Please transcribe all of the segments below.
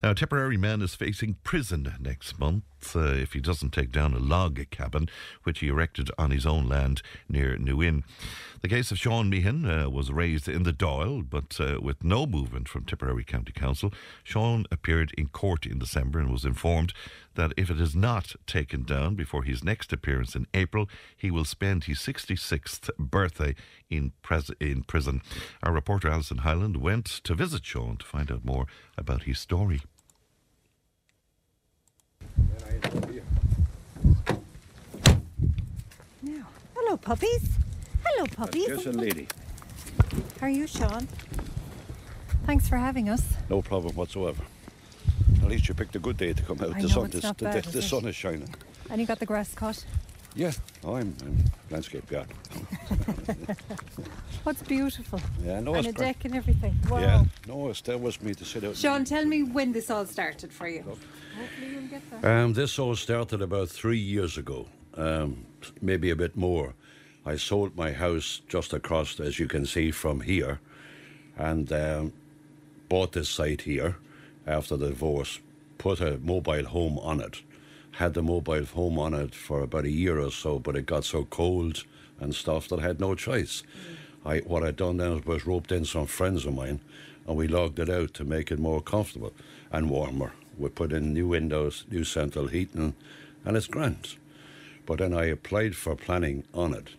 Now, a Tipperary man is facing prison next month if he doesn't take down a log cabin which he erected on his own land near New Inn. The case of Sean Meehan was raised in the Dáil, but with no movement from Tipperary County Council. Sean appeared in court in December and was informed that if it is not taken down before his next appearance in April, he will spend his 66th birthday in prison. Our reporter Alison Hyland went to visit Sean to find out more about his story. Now, hello puppies. Hello puppies. Here's a lady. How are you, Sean? Thanks for having us. No problem whatsoever. At least you picked a good day to come out. I The know, sun, it's not bad, the sun is shining. And you got the grass cut? Yeah, I'm landscape gardener. What's beautiful. Yeah, no, and it's a deck and everything. Wow. Yeah, no, it's there was me to sit out. Sean, tell me when this all started for you. Look. Hopefully you'll get there. This all started about 3 years ago, maybe a bit more. I sold my house just across, as you can see from here, and bought this site here after the divorce, put a mobile home on it. Had the mobile home on it for about a year or so, but it got so cold and stuff that I had no choice. What I'd done then was roped in some friends of mine, and we logged it out to make it more comfortable and warmer. We put in new windows, new central heating, and it's grand. But then I applied for planning on it.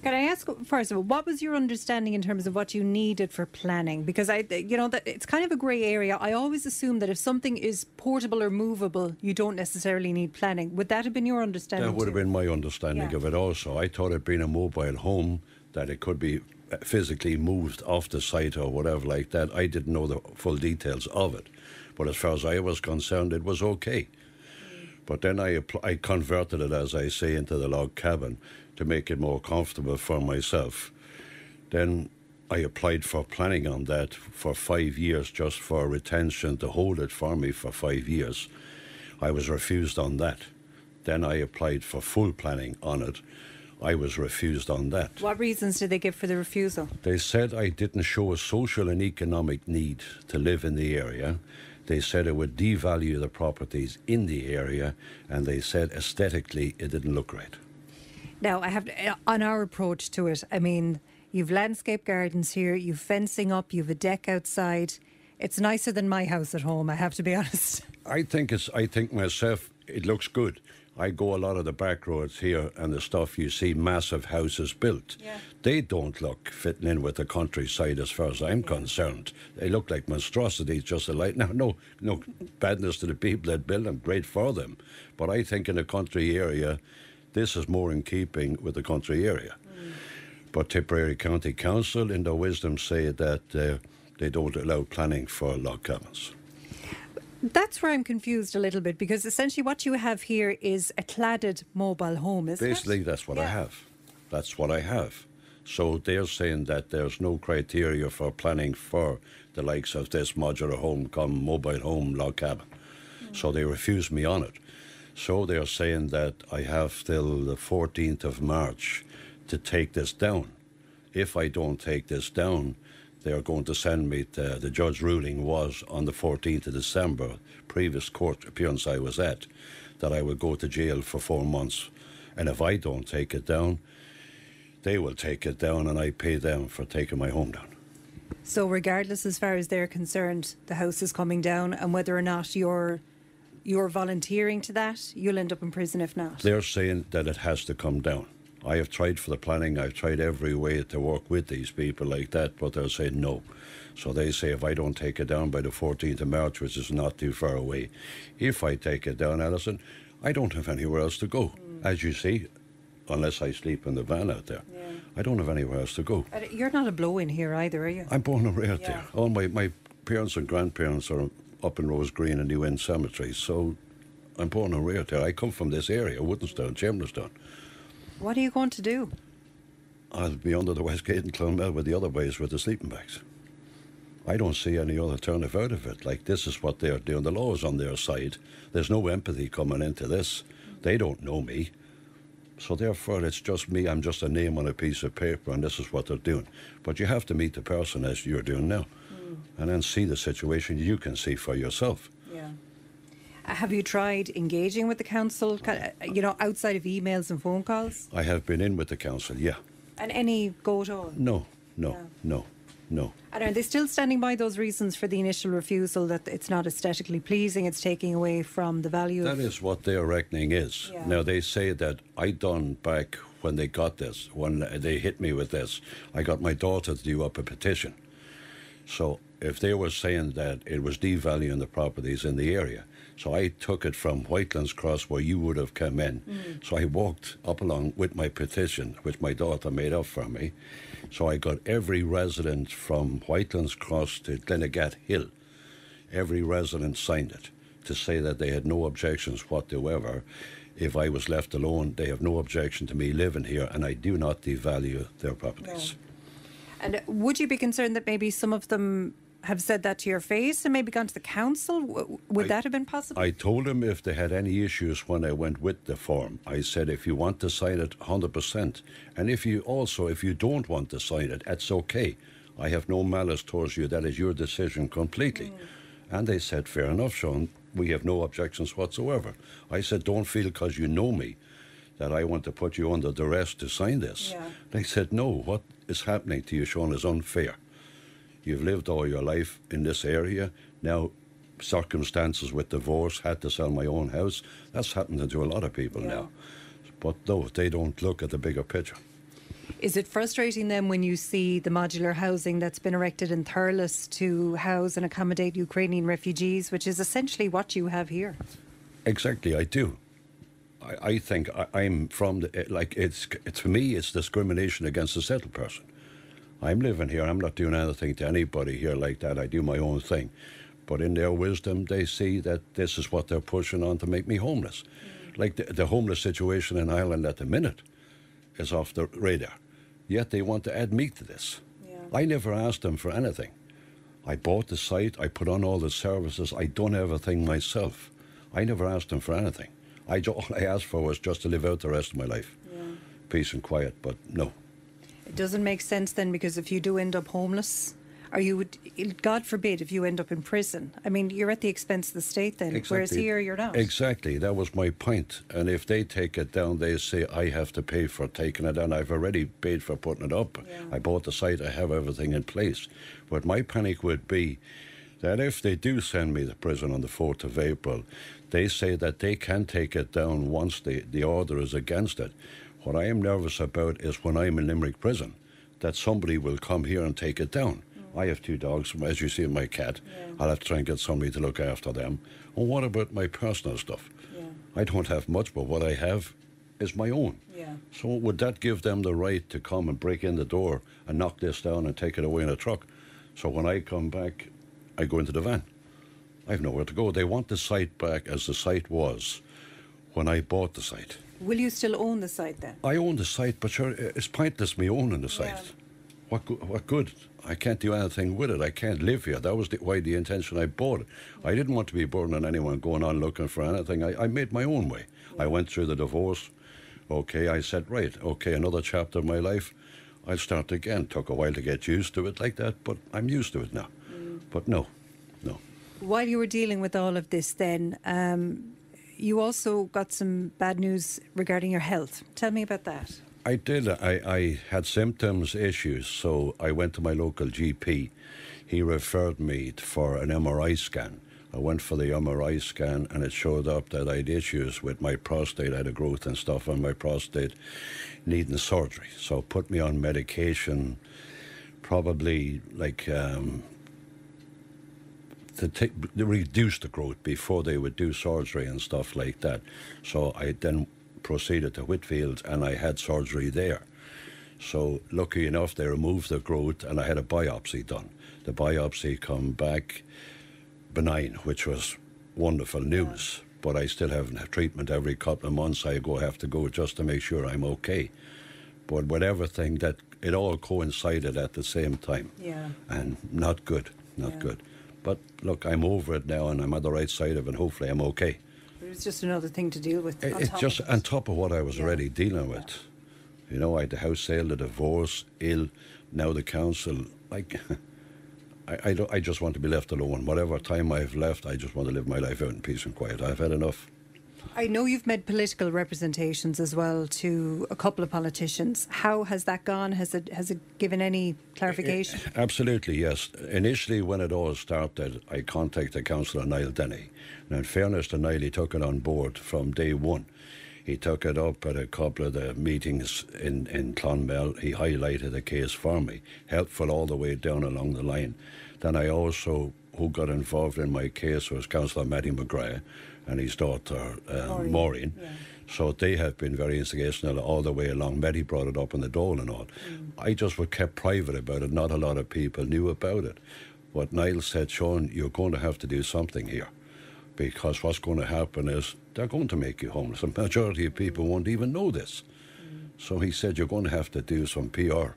Can I ask, first of all, what was your understanding in terms of what you needed for planning? Because that it's kind of a grey area. I always assume that if something is portable or movable, you don't necessarily need planning. Would that have been your understanding? That would have been my understanding Yeah. of it also. I thought it being a mobile home, that it could be physically moved off the site or whatever like that. I didn't know the full details of it. But as far as I was concerned, it was okay. But then I converted it, as I say, into the log cabin to make it more comfortable for myself. Then I applied for planning on that for 5 years, just for retention, to hold it for me for 5 years. I was refused on that. Then I applied for full planning on it. I was refused on that. What reasons did they give for the refusal? They said I didn't show a social and economic need to live in the area. They said it would devalue the properties in the area, and they said aesthetically it didn't look right. Now, on our approach to it, I mean, you've landscape gardens here, you've fencing up, you've a deck outside. It's nicer than my house at home, I have to be honest. I think myself, it looks good. I go a lot of the back roads here and the stuff you see, massive houses built. Yeah. They don't look fitting in with the countryside as far as I'm concerned. They look like monstrosities, just alike. Now, no badness to the people that build them, great for them. But I think in a country area, this is more in keeping with the country area. But Tipperary County Council, in their wisdom, say that they don't allow planning for log cabins. That's where I'm confused a little bit, because essentially what you have here is a cladded mobile home, isn't it? Basically, that's what I have. That's what I have. So they're saying that there's no criteria for planning for the likes of this modular home, come mobile home, log cabin. So they refused me on it. So they're saying that I have till the 14th of March to take this down. If I don't take this down, they're going to send me the judge ruling was on the 14th of December, previous court appearance I was at, that I would go to jail for 4 months. And if I don't take it down, they will take it down, and I pay them for taking my home down. So regardless, as far as they're concerned, the house is coming down, and whether or not you're volunteering to that, you'll end up in prison if not. They're saying that it has to come down. I have tried for the planning, I've tried every way to work with these people like that, but they're saying no. So they say if I don't take it down by the 14th of March, which is not too far away, if I take it down, Alison, I don't have anywhere else to go. As you see, unless I sleep in the van out there, I don't have anywhere else to go. You're not a blow-in here either, are you? I'm born and reared there. All my parents and grandparents are up in Rose Green and New Inn Cemetery, so I'm born and reared there. I come from this area, Woodenstown, Chamberlainstown. What are you going to do? I'll be under the West Gate in Clonmel with the other boys with the sleeping bags. I don't see any other alternative out of it. Like, this is what they're doing. The law is on their side. There's no empathy coming into this. They don't know me. So therefore, it's just me. I'm just a name on a piece of paper, and this is what they're doing. But you have to meet the person as you're doing now. and then see the situation. You can see for yourself. Yeah. Have you tried engaging with the council, outside of emails and phone calls? I have been in with the council, yeah. And any go at all? No. And are they still standing by those reasons for the initial refusal, that it's not aesthetically pleasing, it's taking away from the value That is what their reckoning is. Yeah. Now, they say that I done back when they got this, when they hit me with this, I got my daughter to do up a petition. So if they were saying that it was devaluing the properties in the area, so I took it from Whitelands Cross where you would have come in. So I walked up along with my petition, which my daughter made up for me. So I got every resident from Whitelands Cross to Glenagat Hill. Every resident signed it to say that they had no objections whatsoever. If I was left alone, they have no objection to me living here, and I do not devalue their properties. No. And would you be concerned that maybe some of them have said that to your face and maybe gone to the council? Would that have been possible? I told them if they had any issues when I went with the form. I said, if you want to sign it, 100%. And if you don't want to sign it, that's okay. I have no malice towards you. That is your decision completely. And they said, fair enough, Sean. We have no objections whatsoever. I said, don't feel because you know me that I want to put you under duress to sign this. Yeah. They said, no, what is happening to you, Sean, is unfair. You've lived all your life in this area. Now, circumstances with divorce, had to sell my own house. That's happening to a lot of people now. But no, they don't look at the bigger picture. Is it frustrating then when you see the modular housing that's been erected in Thurles to house and accommodate Ukrainian refugees, which is essentially what you have here? Exactly, I do. I think I'm from the, it's for me, it's discrimination against a settled person. I'm living here, I'm not doing anything to anybody here like that. I do my own thing. But in their wisdom, they see that this is what they're pushing on to make me homeless. Like the homeless situation in Ireland at the minute is off the radar. Yet they want to add me to this. Yeah. I never asked them for anything. I bought the site, I put on all the services, I done everything myself. I never asked them for anything. All I asked for was just to live out the rest of my life. Yeah. Peace and quiet, but no. It doesn't make sense then, because if you do end up homeless, or you would, God forbid, if you end up in prison, I mean, you're at the expense of the state then, Exactly. whereas here you're not. Exactly, that was my point. And if they take it down, they say I have to pay for taking it down. I've already paid for putting it up. Yeah. I bought the site, I have everything in place. But my panic would be that if they do send me to prison on the 4th of April, they say that they can take it down once the order is against it. What I am nervous about is when I'm in Limerick prison, that somebody will come here and take it down. I have 2 dogs, as you see, my cat. Yeah. I'll have to try and get somebody to look after them. And what about my personal stuff? Yeah. I don't have much, but what I have is my own. Yeah. So would that give them the right to come and break in the door and knock this down and take it away in a truck? So when I come back, I go into the van. I have nowhere to go. They want the site back as the site was when I bought the site. Will you still own the site then? I own the site, but sure, it's pointless me owning the site. Yeah. What good? I can't do anything with it. I can't live here. That was why the intention I bought it. I didn't want to be burdening anyone going on looking for anything. I made my own way. Yeah. I went through the divorce. Okay, I said, right, okay, another chapter of my life. I'll start again. Took a while to get used to it like that, but I'm used to it now. But no. While you were dealing with all of this then, you also got some bad news regarding your health. Tell me about that. I did. I had symptoms, issues, so I went to my local GP. He referred me for an MRI scan. I went for the MRI scan and it showed up that I had issues with my prostate. I had a growth and stuff on my prostate, needing surgery. So put me on medication, probably like to reduce the growth before they would do surgery and stuff like that. So I then proceeded to Whitfield and I had surgery there. So lucky enough, they removed the growth and I had a biopsy done. The biopsy come back benign, which was wonderful news. But I still have treatment every couple of months. I have to go just to make sure I'm okay. But with everything, that it all coincided at the same time. Yeah. And not good, not good. But look, I'm over it now and I'm on the right side of it. Hopefully I'm okay. It was just another thing to deal with. It's just on top of what I was already dealing with. You know, I had the house sale, the divorce, ill, now the council. Like, I just want to be left alone. Whatever time I've left, I just want to live my life out in peace and quiet. I've had enough. I know you've made political representations as well to a couple of politicians. How has that gone? Has it given any clarification? Absolutely, yes. Initially, when it all started, I contacted Councillor Niall Denny. Now, in fairness to Niall, he took it on board from day one. He took it up at a couple of the meetings in Clonmel. He highlighted the case for me, helpful all the way down along the line. Then I also, who got involved in my case was Councillor Matty McGrath and his daughter Maureen. Yeah. So they have been very instigational all the way along. Matty brought it up in the Dole and all. I just was kept private about it. Not a lot of people knew about it. What Niall said, Sean, you're going to have to do something here, because what's going to happen is they're going to make you homeless. The majority of people won't even know this. So he said, you're going to have to do some PR.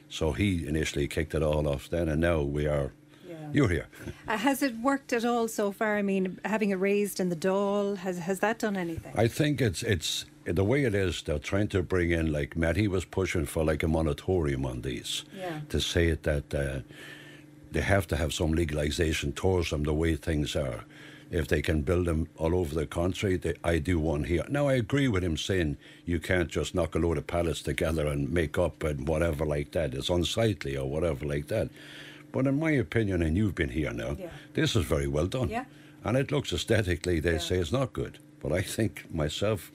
So he initially kicked it all off then, and now we are, you're here. Has it worked at all so far? I mean, having it raised in the Dáil, has that done anything? I think it's the way it is, they're trying to bring in, like Matty was pushing for like a moratorium on these, to say that they have to have some legalisation towards them the way things are. If they can build them all over the country, I do one here. Now, I agree with him saying you can't just knock a load of pallets together and make up and whatever like that. It's unsightly or whatever like that. But in my opinion, and you've been here now, this is very well done. Yeah. And it looks aesthetically, they say it's not good. But I think myself,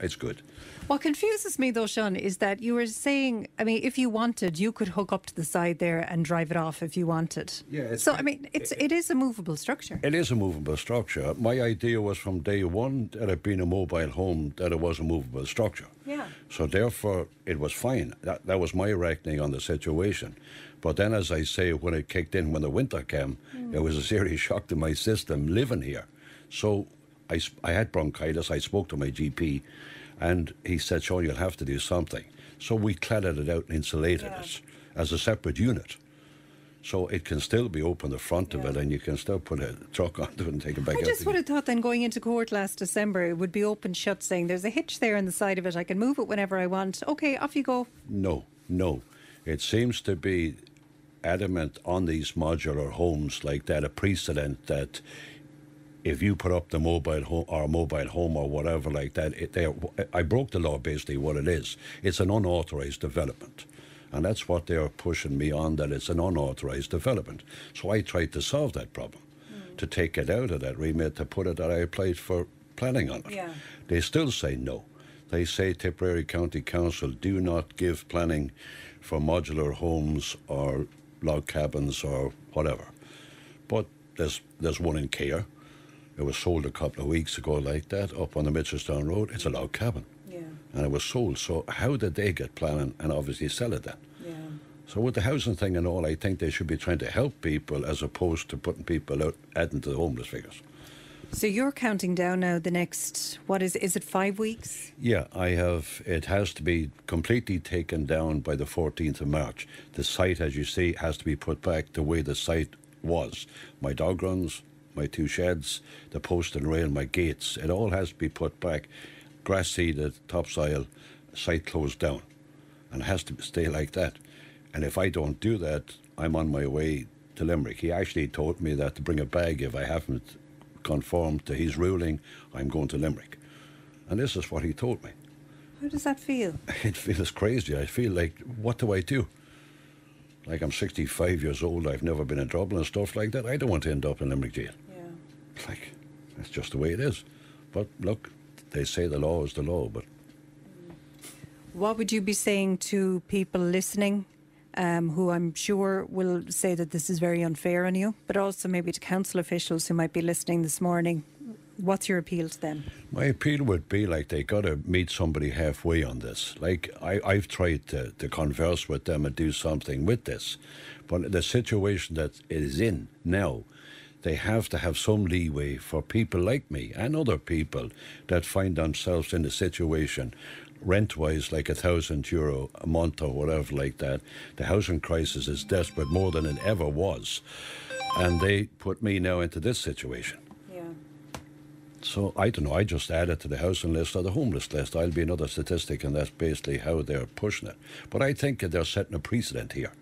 it's good. What confuses me though, Sean, is that you were saying, I mean, if you wanted, you could hook up to the side there and drive it off if you wanted. Yeah. So, I mean, it is a movable structure. It is a movable structure. My idea was from day one that it being a mobile home, that it was a movable structure. Yeah. So therefore, it was fine. That was my reckoning on the situation. But then, as I say, when it kicked in, when the winter came, it was a serious shock to my system living here. So I had bronchitis. I spoke to my GP. And he said, Sean, you'll have to do something. So we cladded it out and insulated it as a separate unit. So it can still be open, the front of it, and you can still put a truck onto it and take it back out. I just would have thought then going into court last December, it would be open shut, saying there's a hitch there on the side of it. I can move it whenever I want. OK, off you go. No. It seems to be adamant on these modular homes like that, a precedent that if you put up the mobile home or whatever like that, I broke the law, basically what it is. It's an unauthorised development. And that's what they're pushing me on, that it's an unauthorised development. So I tried to solve that problem, to take it out of that remit, to put it that I applied for planning on it. Yeah. They still say no. They say Tipperary County Council do not give planning for modular homes or log cabins or whatever. But there's one in Care. It was sold a couple of weeks ago like that, up on the Mitchelstown Road. It's a log cabin. Yeah. And it was sold. So how did they get planning and obviously sell it then? Yeah. So with the housing thing and all, I think they should be trying to help people as opposed to putting people out, adding to the homeless figures. So you're counting down now the next, what is it 5 weeks? Yeah, it has to be completely taken down by the 14th of March. The site, as you see, has to be put back the way the site was. My dog runs, my 2 sheds, the post and rail, my gates, it all has to be put back. Grass seeded, topsoil, site closed down. And it has to stay like that. And if I don't do that, I'm on my way to Limerick. He actually told me that to bring a bag if I haven't conformed to his ruling, I'm going to Limerick. And this is what he told me. How does that feel? It feels crazy. I feel like, what do I do? Like, I'm 65 years old, I've never been in trouble and stuff like that. I don't want to end up in Limerick jail. Yeah. Like, that's just the way it is. But look, they say the law is the law, but... What would you be saying to people listening who I'm sure will say that this is very unfair on you, but also maybe to council officials who might be listening this morning? What's your appeal to them? My appeal would be like they got to meet somebody halfway on this. Like I've tried to converse with them and do something with this, but the situation that it is in now, they have to have some leeway for people like me and other people that find themselves in a situation rent-wise like €1,000 a month or whatever like that. The housing crisis is desperate, more than it ever was. And they put me now into this situation. Yeah. So, I don't know, I just added to the housing list or the homeless list. I'll be another statistic, and that's basically how they're pushing it. But I think they're setting a precedent here.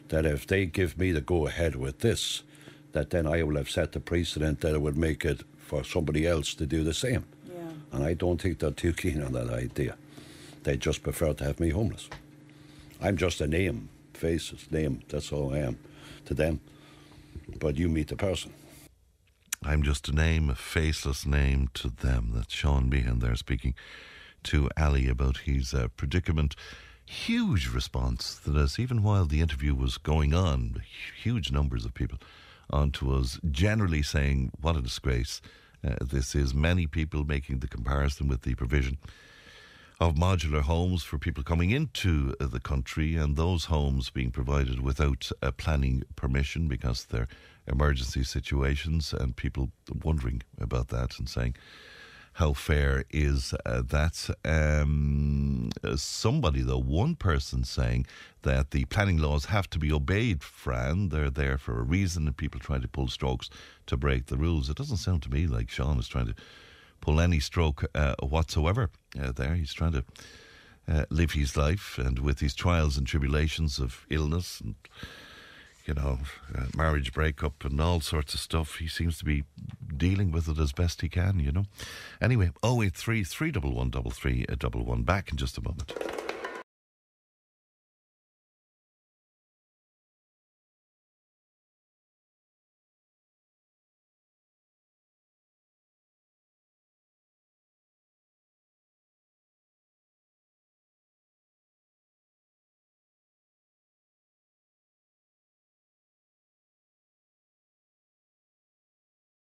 that if they give me the go-ahead with this, that then I will have set the precedent that it would make it for somebody else to do the same. Yeah. And I don't think they're too keen on that idea. They just prefer to have me homeless. I'm just a name, faceless name, that's all I am to them. But you meet the person. I'm just a name, a faceless name to them. That's Sean Meehan there speaking to Ali about his predicament. Huge response to this, even while the interview was going on. Huge numbers of people onto us, generally saying what a disgrace this is. Many people making the comparison with the provision of modular homes for people coming into the country, and those homes being provided without planning permission because they're emergency situations, and people wondering about that and saying, how fair is that? Somebody, though, one person saying that the planning laws have to be obeyed, Fran. They're there for a reason, and people try to pull strokes to break the rules. It doesn't sound to me like Sean is trying to pull any stroke whatsoever there. He's trying to live his life, and with his trials and tribulations of illness and marriage breakup and all sorts of stuff, he seems to be dealing with it as best he can, Anyway, 083 311 3311. Back in just a moment.